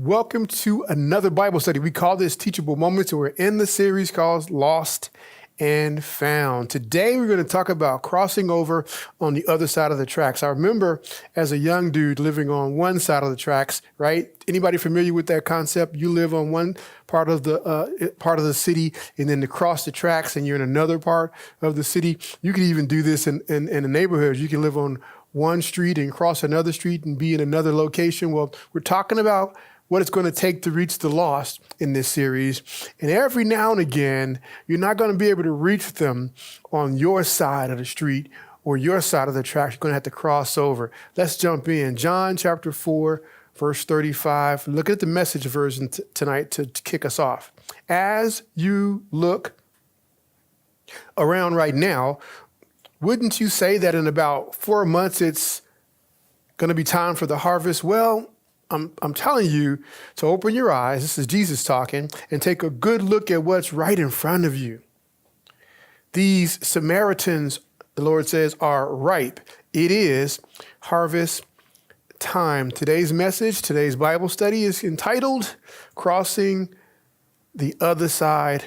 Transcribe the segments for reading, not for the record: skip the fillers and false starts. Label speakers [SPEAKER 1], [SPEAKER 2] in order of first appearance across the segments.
[SPEAKER 1] Welcome to another Bible study. We call this Teachable Moments, and we're in the series called Lost and Found. Today, we're going to talk about crossing over on the other side of the tracks. I remember as a young dude living on one side of the tracks, right? Anybody familiar with that concept? You live on one part of the city, and then to cross the tracks, and you're in another part of the city. You could even do this in the neighborhoods. You can live on one street and cross another street and be in another location. Well, we're talking about what it's going to take to reach the lost in this series. And every now and again, you're not going to be able to reach them on your side of the street or your side of the track. You're going to have to cross over. Let's jump in. John chapter 4, verse 35. Look at the Message version tonight to kick us off. As you look around right now, wouldn't you say that in about 4 months, it's going to be time for the harvest? Well, I'm telling you to open your eyes, this is Jesus talking, and take a good look at what's right in front of you. These Samaritans, the Lord says, are ripe. It is harvest time. Today's message, today's Bible study is entitled Crossing the Other Side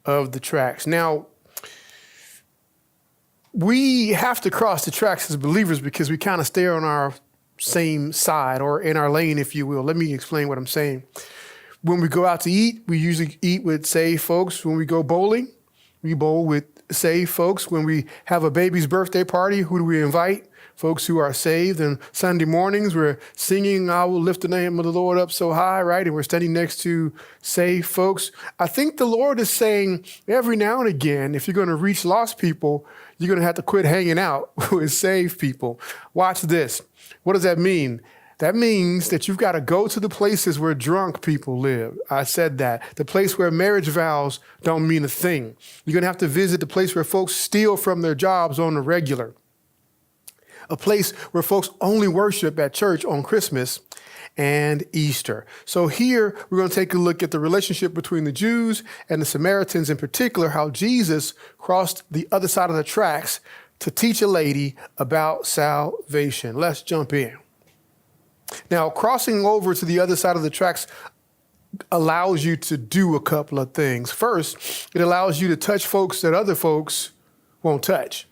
[SPEAKER 1] of the Tracks. Now, we have to cross the tracks as believers because we kind of stay on our same side or in our lane, if you will. Let me explain what I'm saying. When we go out to eat, we usually eat with saved folks. When we go bowling, we bowl with saved folks. When we have a baby's birthday party, who do we invite? Folks who are saved. And Sunday mornings, we're singing, I will lift the name of the Lord up so high, right? And we're standing next to saved folks. I think the Lord is saying every now and again, if you're going to reach lost people, you're going to have to quit hanging out with saved people. Watch this. What does that mean? That means that you've got to go to the places where drunk people live. I said that. The place where marriage vows don't mean a thing. You're going to have to visit the place where folks steal from their jobs on the regular. A place where folks only worship at church on Christmas and Easter. So here we're going to take a look at the relationship between the Jews and the Samaritans, in particular, how Jesus crossed the other side of the tracks to teach a lady about salvation. Let's jump in. Now, crossing over to the other side of the tracks allows you to do a couple of things. First, it allows you to touch folks that other folks won't touch,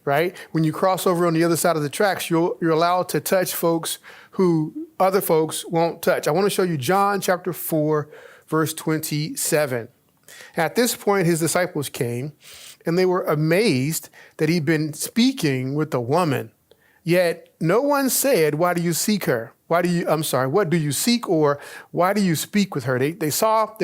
[SPEAKER 1] right? When you cross over on the other side of the tracks, you're allowed to touch folks who other folks won't touch. I want to show you John chapter 4, verse 27. At this point, his disciples came, and they were amazed that he'd been speaking with a woman. Yet no one said, why do you seek her? What do you seek, or why do you speak with her? They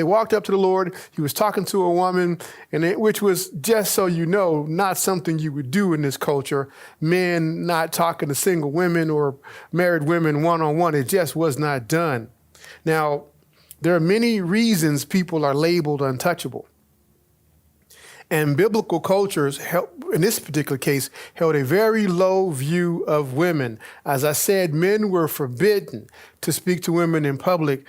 [SPEAKER 1] walked up to the Lord. He was talking to a woman, which was, just so you know, not something you would do in this culture. Men not talking to single women or married women one-on-one. It just was not done. Now, there are many reasons people are labeled untouchable. And biblical cultures, in this particular case, held a very low view of women. As I said, men were forbidden to speak to women in public,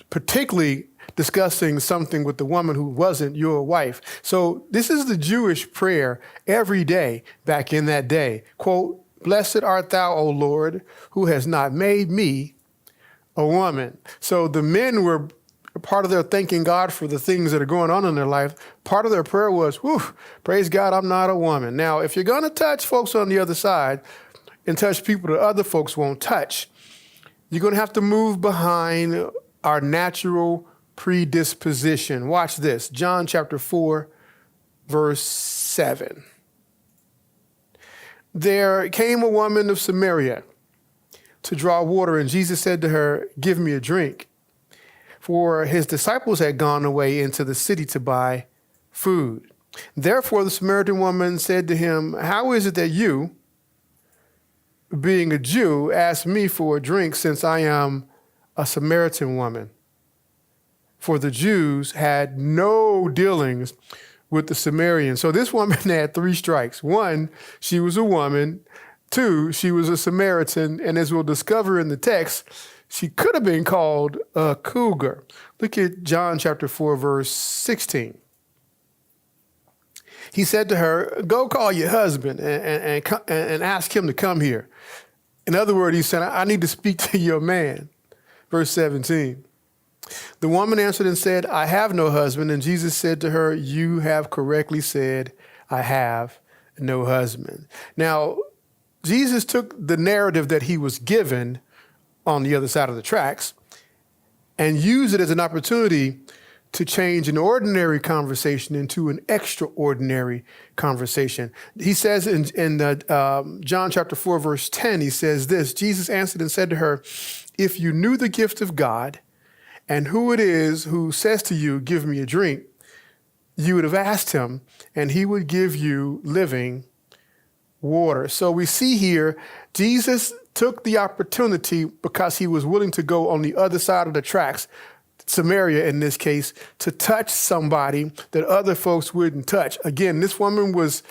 [SPEAKER 1] particularly discussing something with the woman who wasn't your wife. So this is the Jewish prayer every day back in that day. Quote, "Blessed art thou, O Lord, who has not made me a woman." So the men were part of their thanking God for the things that are going on in their life. Part of their prayer was, whew, praise God, I'm not a woman. Now, if you're going to touch folks on the other side and touch people that other folks won't touch, you're going to have to move behind our natural predisposition. Watch this. John chapter 4, verse 7. There came a woman of Samaria to draw water, and Jesus said to her, "Give me a drink." For his disciples had gone away into the city to buy food. Therefore, the Samaritan woman said to him, "How is it that you, being a Jew, ask me for a drink, since I am a Samaritan woman?" For the Jews had no dealings with the Samaritans. So this woman had 3 strikes. 1, she was a woman. 2, she was a Samaritan. And as we'll discover in the text, she could have been called a cougar. Look at John chapter 4, verse 16. He said to her, "Go call your husband and ask him to come here." In other words, he said, "I need to speak to your man." Verse 17. The woman answered and said, I have no husband. And Jesus said to her, you have correctly said, I have no husband. Now, Jesus took the narrative that he was given on the other side of the tracks and used it as an opportunity to change an ordinary conversation into an extraordinary conversation. He says in John chapter 4, verse 10, he says this, Jesus answered and said to her, if you knew the gift of God and who it is who says to you, give me a drink, you would have asked him and he would give you living water. So we see here, Jesus took the opportunity because he was willing to go on the other side of the tracks, Samaria in this case, to touch somebody that other folks wouldn't touch. Again, this woman was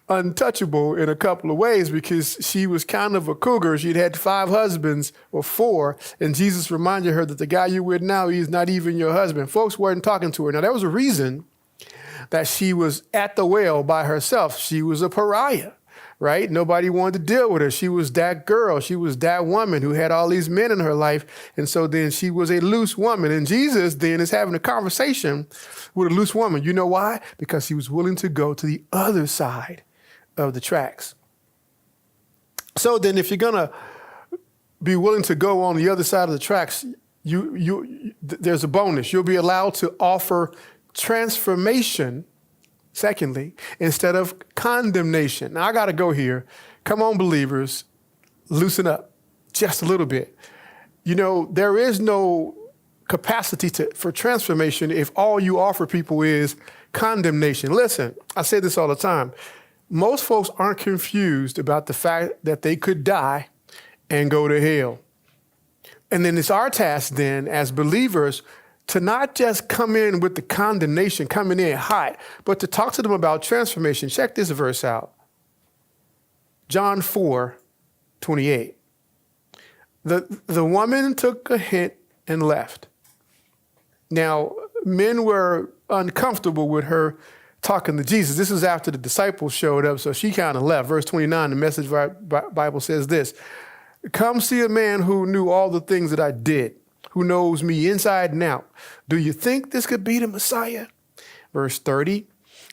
[SPEAKER 1] untouchable in a couple of ways because she was kind of a cougar. She'd had 5 husbands or 4, and Jesus reminded her that the guy you're with now, he's not even your husband. Folks weren't talking to her. Now, there was a reason that she was at the well by herself. She was a pariah. Right? Nobody wanted to deal with her. She was that girl. She was that woman who had all these men in her life. And so then she was a loose woman. And Jesus then is having a conversation with a loose woman. You know why? Because he was willing to go to the other side of the tracks. So then if you're going to be willing to go on the other side of the tracks, there's a bonus. You'll be allowed to offer transformation, secondly, instead of condemnation. Now, I got to go here. Come on, believers, loosen up just a little bit. You know, there is no capacity for transformation if all you offer people is condemnation. Listen, I say this all the time. Most folks aren't confused about the fact that they could die and go to hell. And then it's our task then as believers to not just come in with the condemnation, coming in hot, but to talk to them about transformation. Check this verse out. John 4:28. The woman took a hint and left. Now, men were uncomfortable with her talking to Jesus. This was after the disciples showed up, so she kind of left. Verse 29, the Message Bible says this, come see a man who knew all the things that I did, who knows me inside and out. Do you think this could be the Messiah? Verse 30,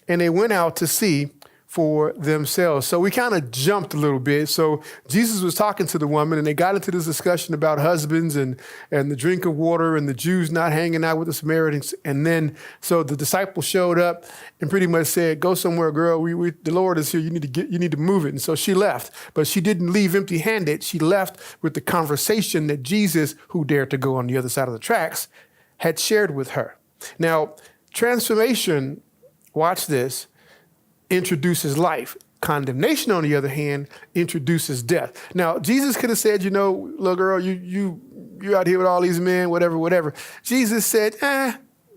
[SPEAKER 1] and they went out to see for themselves. So we kind of jumped a little bit. So Jesus was talking to the woman and they got into this discussion about husbands and the drink of water and the Jews not hanging out with the Samaritans. And then, so the disciples showed up and pretty much said, go somewhere, girl. The Lord is here. You need to move it. And so she left, but she didn't leave empty handed. She left with the conversation that Jesus, who dared to go on the other side of the tracks, had shared with her. Now, transformation, watch this, introduces life. Condemnation, on the other hand, introduces death. Now, Jesus could have said, you know, little girl, you out here with all these men, whatever. Jesus said,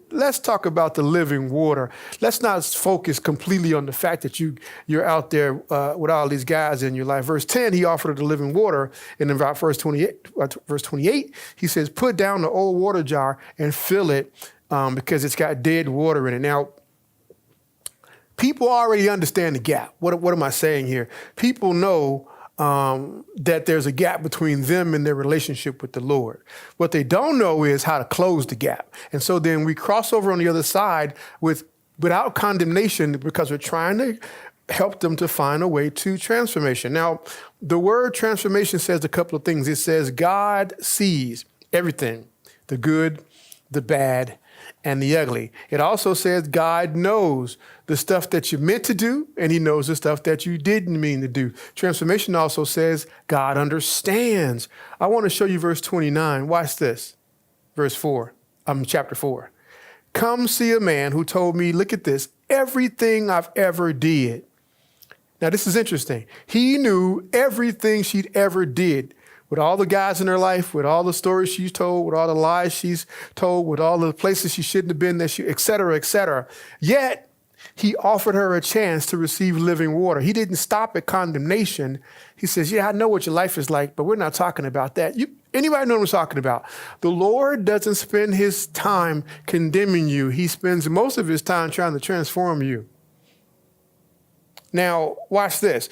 [SPEAKER 1] let's talk about the living water. Let's not focus completely on the fact that you're out there with all these guys in your life. Verse 10, he offered her the living water. And in verse 28, he says, put down the old water jar and fill it because it's got dead water in it. Now, people already understand the gap. What am I saying here? People know that there's a gap between them and their relationship with the Lord. What they don't know is how to close the gap. And so then we cross over on the other side without condemnation because we're trying to help them to find a way to transformation. Now, the word transformation says a couple of things. It says God sees everything, the good, the bad, and the ugly. It also says God knows the stuff that you meant to do, and he knows the stuff that you didn't mean to do. Transformation also says God understands. I want to show you verse 29. Watch this. Chapter 4. Come see a man who told me, look at this, everything I've ever did. Now, this is interesting. He knew everything she'd ever did. With all the guys in her life, with all the stories she's told, with all the lies she's told, with all the places she shouldn't have been, et cetera, et cetera. Yet, he offered her a chance to receive living water. He didn't stop at condemnation. He says, yeah, I know what your life is like, but we're not talking about that. Anybody know what I'm talking about? The Lord doesn't spend his time condemning you. He spends most of his time trying to transform you. Now, watch this.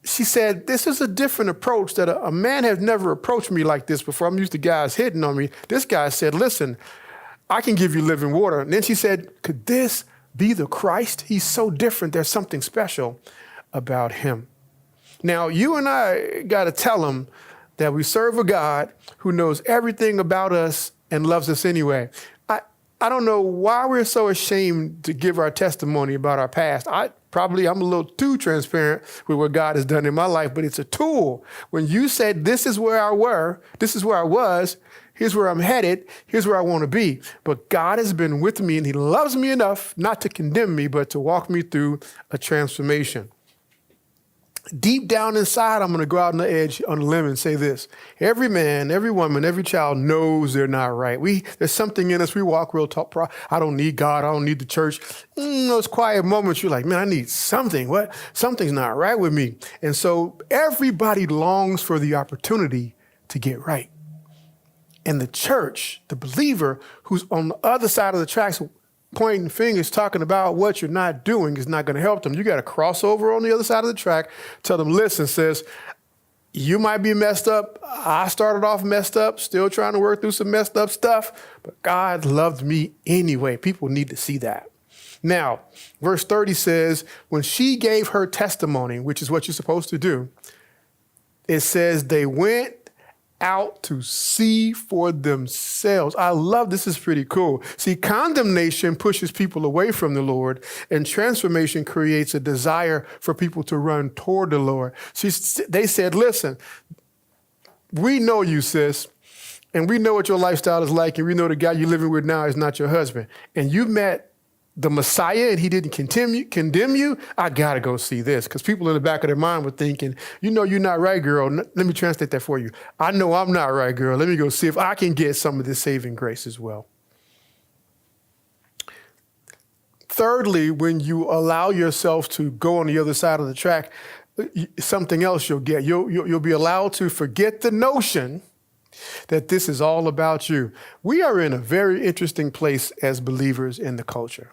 [SPEAKER 1] She said, this is a different approach that a man has never approached me like this before. I'm used to guys hitting on me. This guy said, listen, I can give you living water. And then she said, could this be the Christ? He's so different. There's something special about him. Now, you and I got to tell him that we serve a God who knows everything about us and loves us anyway. I don't know why we're so ashamed to give our testimony about our past. I'm a little too transparent with what God has done in my life, but it's a tool. When you said, this is where I was, here's where I'm headed, here's where I want to be. But God has been with me and he loves me enough not to condemn me, but to walk me through a transformation. Deep down inside, I'm going to go out on the edge, on the limb and say this. Every man, every woman, every child knows they're not right. There's something in us. We walk real talk. I don't need God. I don't need the church. Those quiet moments, you're like, man, I need something. What? Something's not right with me. And so everybody longs for the opportunity to get right. And the church, the believer who's on the other side of the tracks, pointing fingers, talking about what you're not doing is not going to help them. You got to cross over on the other side of the track, tell them, listen, sis, you might be messed up. I started off messed up, still trying to work through some messed up stuff, but God loved me anyway. People need to see that. Now, verse 30 says, when she gave her testimony, which is what you're supposed to do, it says they went out to see for themselves. I love this. Is pretty cool. See, condemnation pushes people away from the Lord, and transformation creates a desire for people to run toward the Lord. They said, listen, we know you, sis, and we know what your lifestyle is like, and we know the guy you're living with now is not your husband. And you met the Messiah and he didn't condemn you, I got to go see this. Because people in the back of their mind were thinking, you know, you're not right, girl. Let me translate that for you. I know I'm not right, girl. Let me go see if I can get some of this saving grace as well. Thirdly, when you allow yourself to go on the other side of the track, something else you'll get. You'll be allowed to forget the notion that this is all about you. We are in a very interesting place as believers in the culture.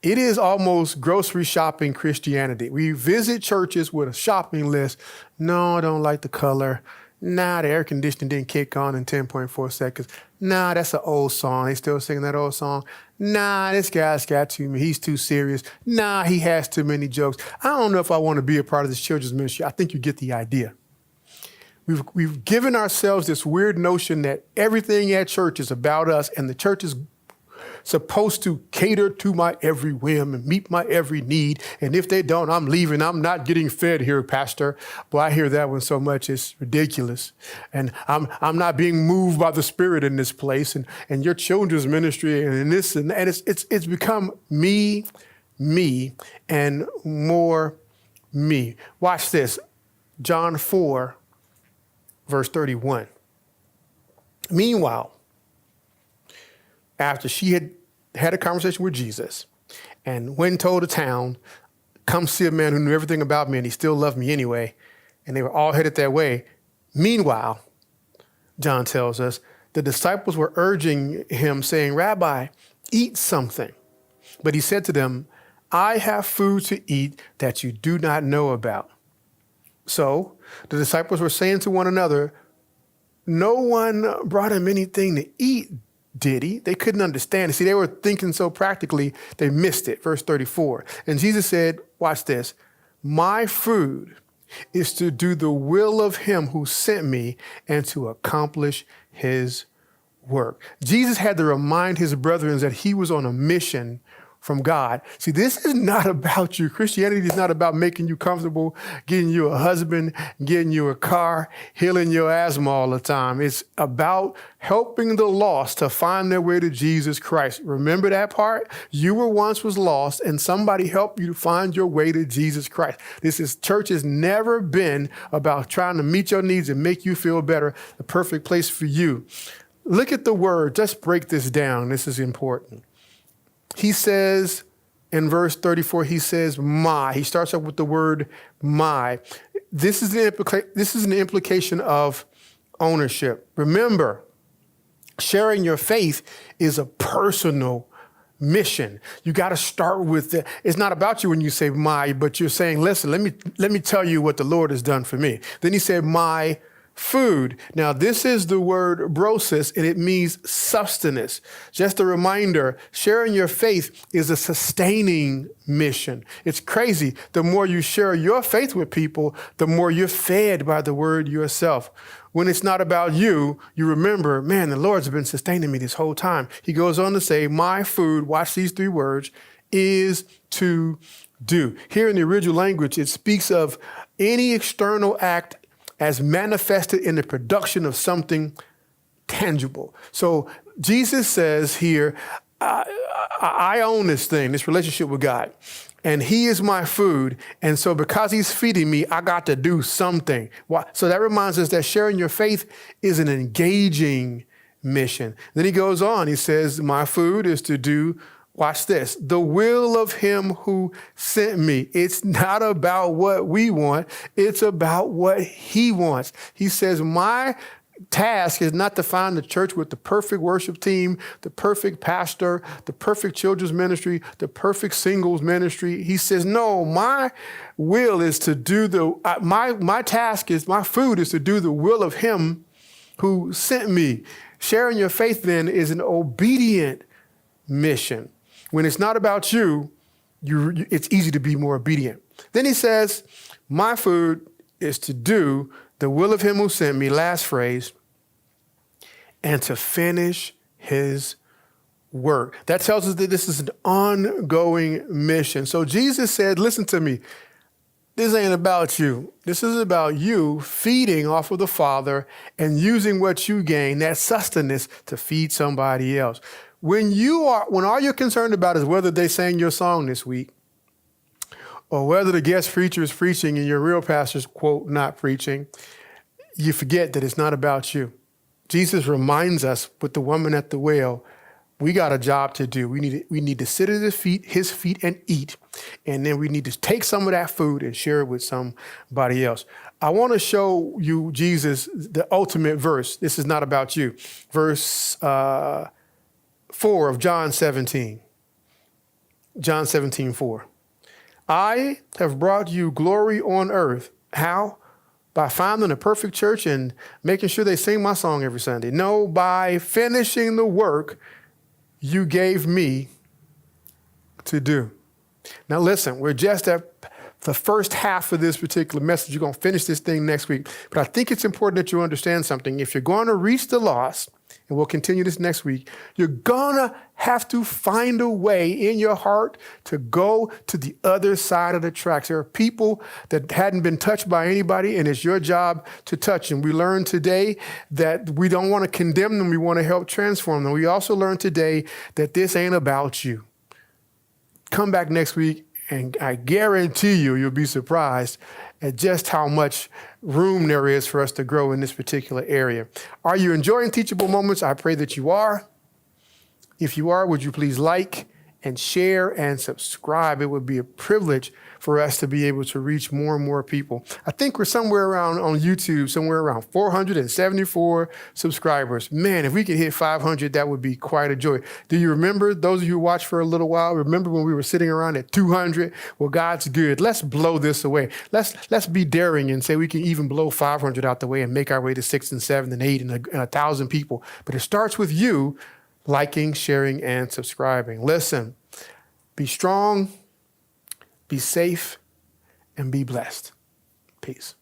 [SPEAKER 1] It is almost grocery shopping Christianity. We visit churches with a shopping list. No, I don't like the color. Nah, the air conditioning didn't kick on in 10.4 seconds. Nah, that's an old song. They still singing that old song. Nah, this guy's got he's too serious. Nah, he has too many jokes. I don't know if I want to be a part of this children's ministry. I think you get the idea. We've given ourselves this weird notion that everything at church is about us, and the church is supposed to cater to my every whim and meet my every need. And if they don't, I'm leaving. I'm not getting fed here, Pastor. Boy, I hear that one so much, it's ridiculous. And I'm not being moved by the Spirit in this place. And your children's ministry and this and it's become me, and more me. Watch this. John 4, verse 31. Meanwhile, after she had a conversation with Jesus and went and told the town, come see a man who knew everything about me and he still loved me anyway, and they were all headed that way. Meanwhile, John tells us, the disciples were urging him, saying, Rabbi, eat something. But he said to them, I have food to eat that you do not know about. So the disciples were saying to one another, no one brought him anything to eat, did he? They couldn't understand it. See, they were thinking so practically, they missed it. Verse 34. And Jesus said, watch this, my food is to do the will of him who sent me and to accomplish his work. Jesus had to remind his brethren that he was on a mission from God. See, this is not about you. Christianity is not about making you comfortable, getting you a husband, getting you a car, healing your asthma all the time. It's about helping the lost to find their way to Jesus Christ. Remember that part? You were once was lost and somebody helped you to find your way to Jesus Christ. Church has never been about trying to meet your needs and make you feel better, the perfect place for you. Look at the word. Just break this down. This is important. He says in verse 34, he says, my. He starts up with the word my. This is an implication of ownership. Remember, sharing your faith is a personal mission. You got to start with it. It's not about you when you say my, but you're saying, listen, let me tell you what the Lord has done for me. Then he said, my food. Now, this is the word brosis, and it means sustenance. Just a reminder, sharing your faith is a sustaining mission. It's crazy. The more you share your faith with people, the more you're fed by the word yourself. When it's not about you, you remember, man, the Lord's been sustaining me this whole time. He goes on to say, my food, watch these 3 words, is to do. Here in the original language, it speaks of any external act as manifested in the production of something tangible. So Jesus says here, I own this thing, this relationship with God, and he is my food. And so because he's feeding me, I got to do something. So that reminds us that sharing your faith is an engaging mission. Then he goes on, he says, my food is to do, watch this, the will of him who sent me. It's not about what we want. It's about what he wants. He says, my task is not to find the church with the perfect worship team, the perfect pastor, the perfect children's ministry, the perfect singles ministry. He says, no, my will is to do my task is, my food is to do the will of him who sent me. Sharing your faith then is an obedient mission. When it's not about you, it's easy to be more obedient. Then he says, my food is to do the will of him who sent me, last phrase, and to finish his work. That tells us that this is an ongoing mission. So Jesus said, listen to me, this ain't about you. This is about you feeding off of the Father and using what you gain, that sustenance, to feed somebody else. When all you're concerned about is whether they sang your song this week, or whether the guest preacher is preaching and your real pastor's, quote, not preaching, you forget that it's not about you. Jesus reminds us with the woman at the well, we got a job to do. We need to sit at his feet and eat. And then we need to take some of that food and share it with somebody else. I want to show you Jesus, the ultimate verse. This is not about you. Verse 4 of John 17. John 17:4. I have brought you glory on earth. How? By finding a perfect church and making sure they sing my song every Sunday. No, by finishing the work you gave me to do. Now listen, we're just at the first half of this particular message. You're going to finish this thing next week. But I think it's important that you understand something. If you're going to reach the lost, and we'll continue this next week, you're going to have to find a way in your heart to go to the other side of the tracks. There are people that hadn't been touched by anybody, and it's your job to touch them. We learned today that we don't want to condemn them. We want to help transform them. We also learned today that this ain't about you. Come back next week, and I guarantee you'll be surprised at just how much room there is for us to grow in this particular area. Are you enjoying Teachable Moments? I pray that you are. If you are, would you please like and share and subscribe? It would be a privilege for us to be able to reach more and more people. I think we're somewhere around on YouTube, somewhere around 474 subscribers. Man, if we could hit 500, that would be quite a joy. Do you remember, those of you who watched for a little while, remember when we were sitting around at 200? Well, God's good. Let's blow this away. Let's be daring and say we can even blow 500 out the way and make our way to 6 and 7 and 8 and 1,000 people. But it starts with you liking, sharing, and subscribing. Listen, be strong, be safe, and be blessed. Peace.